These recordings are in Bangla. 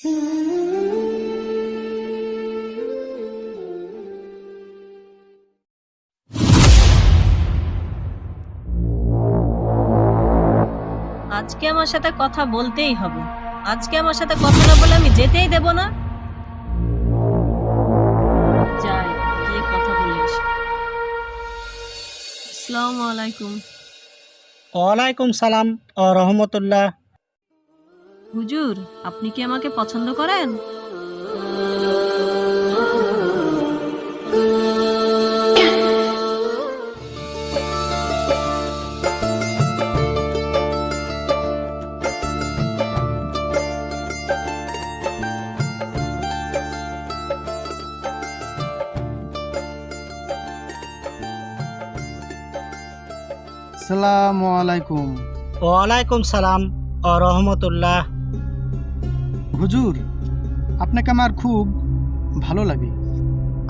আজকে আমার সাথে কথা বলতেই হবে। আজকে আমার সাথে কথা না বলে আমি যেতেই দেব না। যাই গিয়ে কথা বলে আসি। আসসালামু আলাইকুম। ওয়ালাইকুম সালাম ও রহমতুল্লাহ। হুজুর, আপনি কি আমাকে পছন্দ করেন? আসসালামু আলাইকুম। ওয়ালাইকুম সালাম ও রহমতুল্লাহ। হুজুর, আপনাকে আমার খুব ভালো লাগে।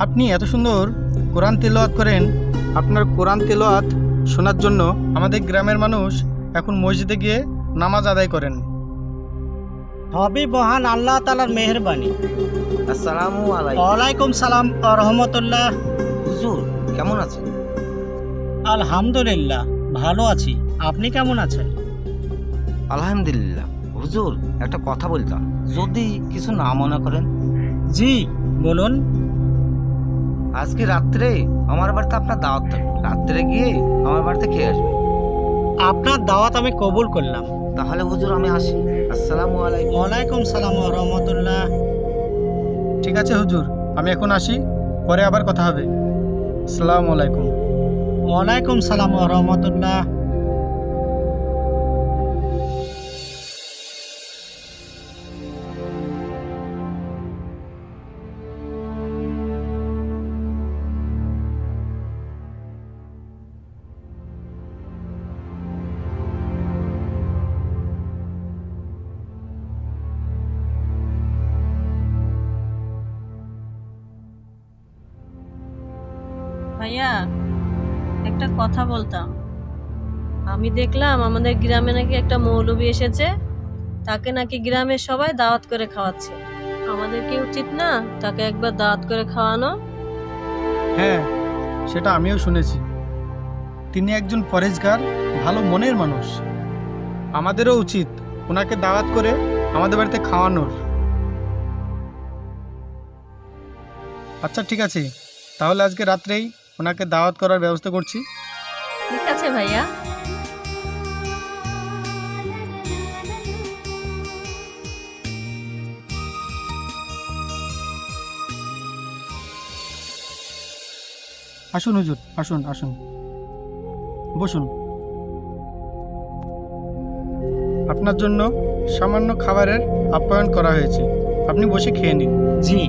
আপনি এত সুন্দর কোরআন তিলাওয়াত করেন। আপনার কোরআন তিলাওয়াত শোনার জন্য আমাদের গ্রামের মানুষ এখন মসজিদে গিয়ে নামাজ আদায় করেন। হবি মহান আল্লাহ তাআলার মেহেরবানি। আসসালামু আলাইকুম। ওয়ালাইকুম সালাম ও রহমতুল্লাহ। হুজুর কেমন আছেন? আলহামদুলিল্লাহ ভালো আছি, আপনি কেমন আছেন? আলহামদুলিল্লাহ। হুজুর একটা কথা বলতাম, যদি কিছু না মনে করেন। জি বলুন। আজকে রাত্রে আমার বাড়িতে আপনার দাওয়াত থাকবে, রাত্রে গিয়ে আমার বাড়িতে খেয়ে আসবেন। আপনার দাওয়াত আমি কবুল করলাম। তাহলে হুজুর আমি আসি। আসসালামু আলাইকুম। ওয়ালাইকুম সালাম ও রহমতুল্লাহ। ঠিক আছে হুজুর, আমি এখন আসি, পরে আবার কথা হবে। আসসালামু আলাইকুম। ওয়ালাইকুম সালাম ও রহমতুল্লাহ। ভাইয়া, একটা কথা বলতাম। আমি দেখলাম আমাদের গ্রামে নাকি একটা মৌলবি এসেছে, তাকে নাকি গ্রামের সবাই দাওয়াত করে খাওয়াচ্ছে। আমাদের কি উচিত না তাকে একবার দাওয়াত করে খাওয়ানো? হ্যাঁ, সেটা আমিও শুনেছি। তিনি একজন পরেজগার, ভালো মনের মানুষ। আমাদেরও উচিত ওনাকে দাওয়াত করে আমাদের বাড়িতে খাওয়ানোর। আচ্ছা ঠিক আছে, তাহলে আজকে রাত্রেই ওনাকে দাওয়াত করার ব্যবস্থা করছি। ঠিক আছে ভাইয়া। আসুন হুজুর, আসুন আসুন, বসুন। আপনার জন্য সামান্য খাবারের আপ্যায়ন করা হয়েছে, আপনি বসে খেয়ে নিন। জি।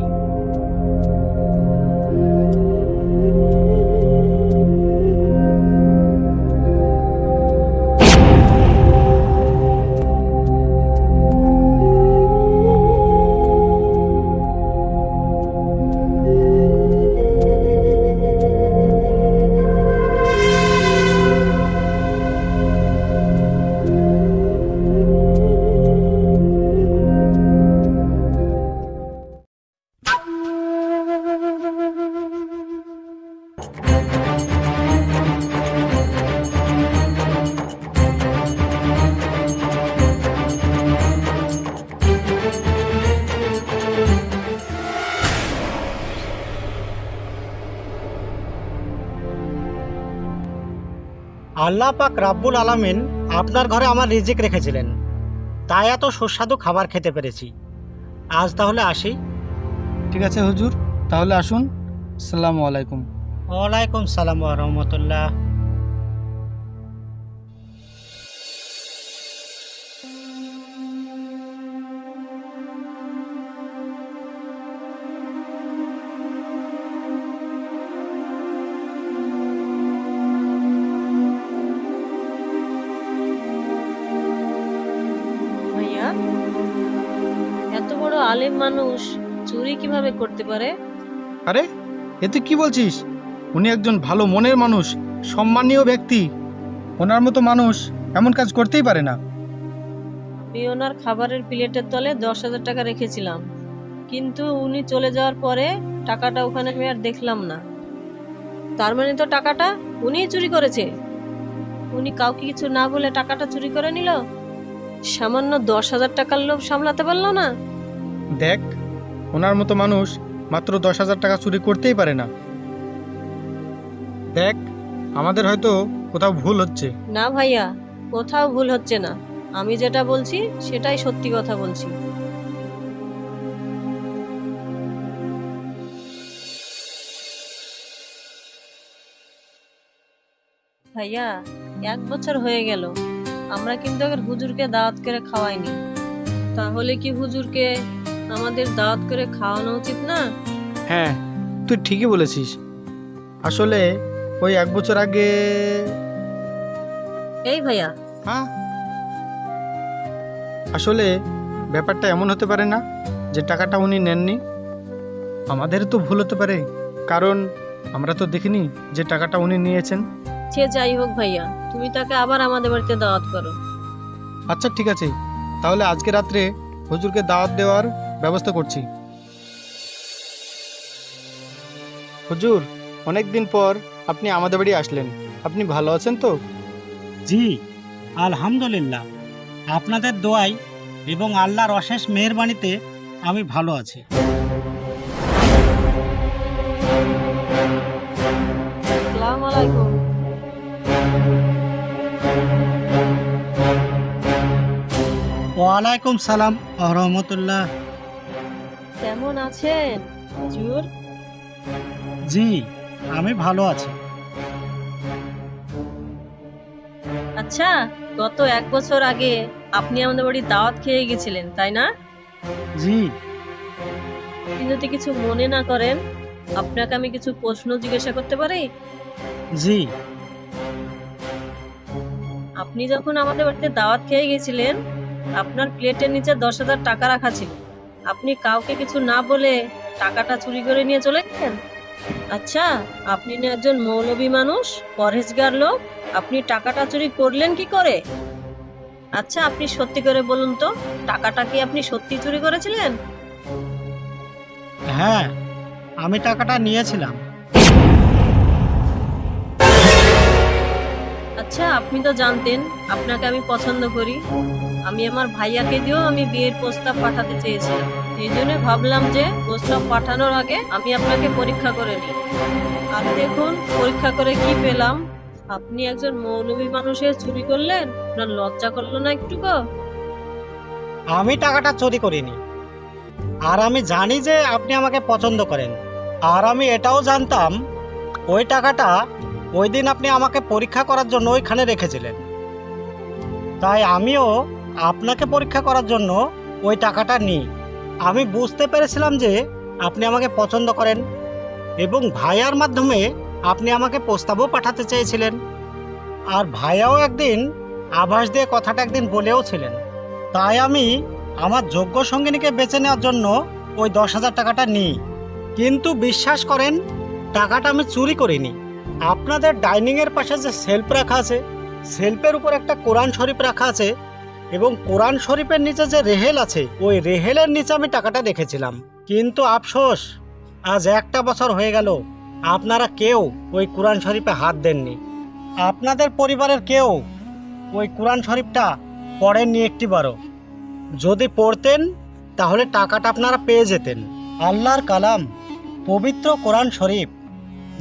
আল্লাহ পাক রাব্বুল আলামিন আপনার ঘরে আমার রিজিক রেখেছিলেন, তাই এত সুস্বাদু খাবার খেতে পেরেছি। আজ তাহলে আসি। ঠিক আছে হুজুর, তাহলে আসুন। আসসালামু আলাইকুম। ওয়ালাইকুম সালাম ওয়া রাহমাতুল্লাহ। ভাইয়া, এত বড় আলেম মানুষ চুরি কিভাবে করতে পারে? আরে এ তুই কি বলছিস? উনি একজন ভালো মনের মানুষ, সম্মানীয় ব্যক্তি। ওনার মতো মানুষ এমন কাজ করতেই পারে না। আমি ওনার খাবারের প্লেটের তলে 10,000 টাকা রেখেছিলাম, কিন্তু উনি চলে যাওয়ার পরে টাকাটা ওখানে আমি আর দেখলাম না। তার মানে তো টাকাটা উনিই চুরি করেছে। উনি কাউকে কিছু না বলে টাকাটা চুরি করে নিল। সামান্য 10,000 টাকার লোভ সামলাতে পারলো না। দেখ, ওনার মতো মানুষ মাত্র 10,000 টাকা চুরি করতেই পারে না। দেখ, আমাদের হয়তো কোথাও ভুল হচ্ছে। না ভাইয়া, কোথাও ভুল হচ্ছে না। আমি যেটা বলছি সেটাই সত্যি কথা বলছি। ভাইয়া, 1 বছর হয়ে গেল আমরা কিন্তু আগের হুজুরকে দাওয়াত করে খাওয়াইনি। তাহলে কি হুজুরকে আমাদের দাওয়াত করে খাওয়ানো উচিত না? হ্যাঁ, তুই ঠিকই বলেছিস। আসলে ওই 1 বছর আগে। এই ভাইয়া, হ্যাঁ, আসলে ব্যাপারটা এমন হতে পারে না যে টাকাটা উনি নেননি। আমাদের তো ভুল হতে পারে, কারণ আমরা তো দেখিনি যে টাকাটা উনি নিয়েছেন। সে যাই হোক ভাইয়া, তুমি তাকে আবার আমাদের বাড়িতে দাওয়াত করো। আচ্ছা ঠিক আছে, তাহলে আজকে রাত্রে হুজুরকে দাওয়াত দেওয়ার ব্যবস্থা করছি। হুজুর, অনেক দিন পর আপনি আমাদের বাড়ি আসলেন। আপনি ভালো আছেন তো? জি, আলহামদুলিল্লাহ। আপনাদের দোয়ায় এবং আল্লাহর অশেষ মেহেরবানিতে আমি ভালো আছি। আসসালামু আলাইকুম। ওয়ালাইকুম সালাম ওয়া রাহমাতুল্লাহ। কেমন আছেন হুজুর? জি, আমি ভালো আছি। আচ্ছা, গত 1 বছর আগে আপনি আমাদের বাড়ি দাওয়াত খেয়ে গেছিলেন, তাই না? জি, আপনি যদি কিছু মনে না করেন, আপনাকে আমি কিছু প্রশ্ন জিজ্ঞাসা করতে পারি? জি, আপনি যখন আমাদের বাড়িতে দাওয়াত খেয়ে গেছিলেন, আপনার প্লেটের নিচে 10,000 টাকা রাখা ছিল। আপনি কাউকে কিছু না বলে টাকাটা চুরি করে নিয়ে চলে গেলেন। আচ্ছা, আপনি না একজন মৌলবী মানুষ, পরহেজগার লোক, আপনি টাকাটা চুরি করলেন কি করে? আচ্ছা, আপনি সত্যি করে বলুন তো, টাকাটা কি আপনি সত্যি চুরি করেছিলেন? হ্যাঁ, আমি টাকাটা নিয়েছিলাম। আচ্ছা, আপনি তো জানতেন আপনাকে আমি পছন্দ করি। আমি আমার ভাইয়াকে দিয়েও আমি বিয়ের প্রস্তাব পাঠাতে চেয়েছিলাম। এই জন্য ভাবলাম যে প্রস্তাব পাঠানোর আগে আমি আপনাকে পরীক্ষা করে নিই। আর দেখুন, পরীক্ষা করে কি পেলাম। আপনি একজন মৌলবী মানুষের চুরি করলেন। আপনার লজ্জা করলো না একটুকু? আমি টাকাটা চুরি করিনি। আর আমি জানি যে আপনি আমাকে পছন্দ করেন। আর আমি এটাও জানতাম ওই টাকাটা ওই দিন আপনি আমাকে পরীক্ষা করার জন্য ওইখানে রেখেছিলেন। তাই আমিও আপনাকে পরীক্ষা করার জন্য ওই টাকাটা নিই। আমি বুঝতে পেরেছিলাম যে আপনি আমাকে পছন্দ করেন এবং ভাইয়ার মাধ্যমে আপনি আমাকে প্রস্তাবও পাঠাতে চেয়েছিলেন। আর ভাইয়াও একদিন আভাস দিয়ে কথাটা একদিন বলেও ছিলেন। তাই আমি আমার যোগ্য সঙ্গিনীকে বেছে নেওয়ার জন্য ওই 10,000 টাকাটা নিই। কিন্তু বিশ্বাস করেন, টাকাটা আমি চুরি করিনি। আপনাদের ডাইনিংয়ের পাশে যে সেলফ রাখা আছে, সেলফের উপর একটা কোরআন শরীফ রাখা আছে এবং কোরআন শরীফের নিচে যে রেহেল আছে, ওই রেহেলের নিচে আমি টাকাটা রেখেছিলাম। কিন্তু আফসোস, আজ 1টা বছর হয়ে গেল আপনারা কেউ ওই কোরআন শরীফে হাত দেননি। আপনাদের পরিবারের কেউ ওই কোরআন শরীফটা পড়েননি একটিবারও। যদি পড়তেন তাহলে টাকাটা আপনারা পেয়ে যেতেন। আল্লাহর কালাম, পবিত্র কোরআন শরীফ,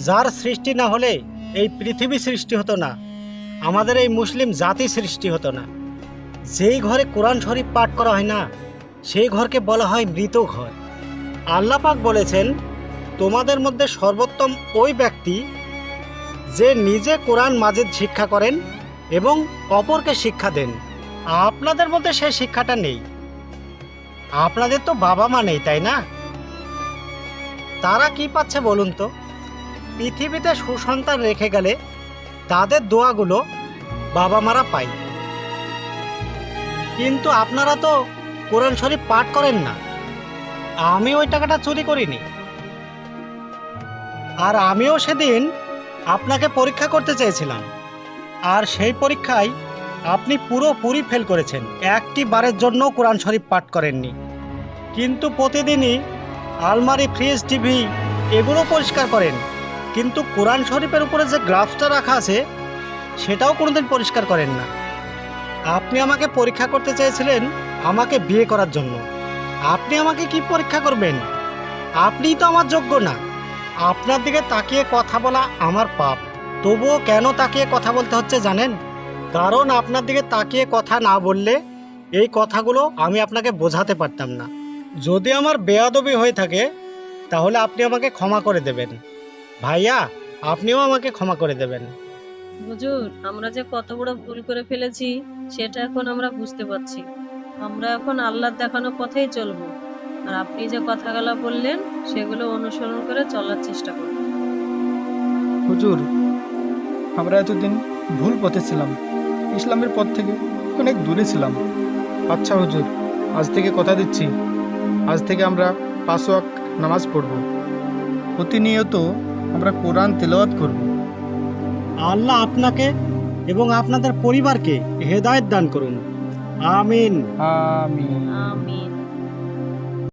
যার সৃষ্টি না হলে এই পৃথিবী সৃষ্টি হতো না, আমাদের এই মুসলিম জাতি সৃষ্টি হতো না। যেই ঘরে কোরআন শরীফ পাঠ করা হয় না, সেই ঘরকে বলা হয় মৃত ঘর। আল্লাহ পাক বলেছেন, তোমাদের মধ্যে সর্বোত্তম ওই ব্যক্তি যে নিজে কোরআন মাজিদ শিক্ষা করেন এবং অপরকে শিক্ষা দেন। আপনাদের মধ্যে সেই শিক্ষাটা নেই। আপনাদের তো বাবা মা নেই, তাই না? তারা কি পাচ্ছে বলুন তো? পৃথিবীতে সুসন্তান রেখে গেলে তাদের দোয়াগুলো বাবা মারা পায়। কিন্তু আপনারা তো কোরআন শরীফ পাঠ করেন না। আমি ওই টাকাটা চুরি করিনি। আর আমিও সেদিন আপনাকে পরীক্ষা করতে চেয়েছিলাম। আর সেই পরীক্ষায় আপনি পুরোপুরি ফেল করেছেন। একটি বারের জন্য কোরআন শরীফ পাঠ করেননি, কিন্তু প্রতিদিনই আলমারি, ফ্রিজ, টিভি এগুলো পরিষ্কার করেন, কিন্তু কোরআন শরীফের উপরে যে গ্লাভসটা রাখা আছে সেটাও কোনোদিন পরিষ্কার করেন না। আপনি আমাকে পরীক্ষা করতে চেয়েছিলেন আমাকে বিয়ে করার জন্য। আপনি আমাকে কি পরীক্ষা করবেন? আপনিই তো আমার যোগ্য না। আপনার দিকে তাকিয়ে কথা বলা আমার পাপ, তবুও কেন তাকিয়ে কথা বলতে হচ্ছে জানেন? কারণ আপনার দিকে তাকিয়ে কথা না বললে এই কথাগুলো আমি আপনাকে বোঝাতে পারতাম না। যদি আমার বেয়াদবি হয়ে থাকে তাহলে আপনি আমাকে ক্ষমা করে দেবেন। ভাইয়া, আপনিও আমাকে ক্ষমা করে দেবেন। হুজুর, আমরা যে কত বড় ভুল করে ফেলেছি সেটা এখন আমরা বুঝতে পারছি। আমরা এখন আল্লাহর দেখানো পথেই চলবো, আর আপনি যে কথাগুলো বললেন সেগুলো অনুসরণ করে চলার চেষ্টা করব। হুজুর, আমরা এতদিন ভুল পথে ছিলাম, ইসলামের পথ থেকে অনেক দূরে ছিলাম। আচ্ছা হুজুর, আজ থেকে কথা দিচ্ছি, আজ থেকে আমরা 5 ওয়াক্ত নামাজ পড়ব, প্রতিনিয়ত আমরা কোরআন তেলাওয়াত করব। আল্লাহ আপনাকে এবং আপনাদের পরিবারকে হেদায়েত দান করুন। আমিন। আমিন। আমিন।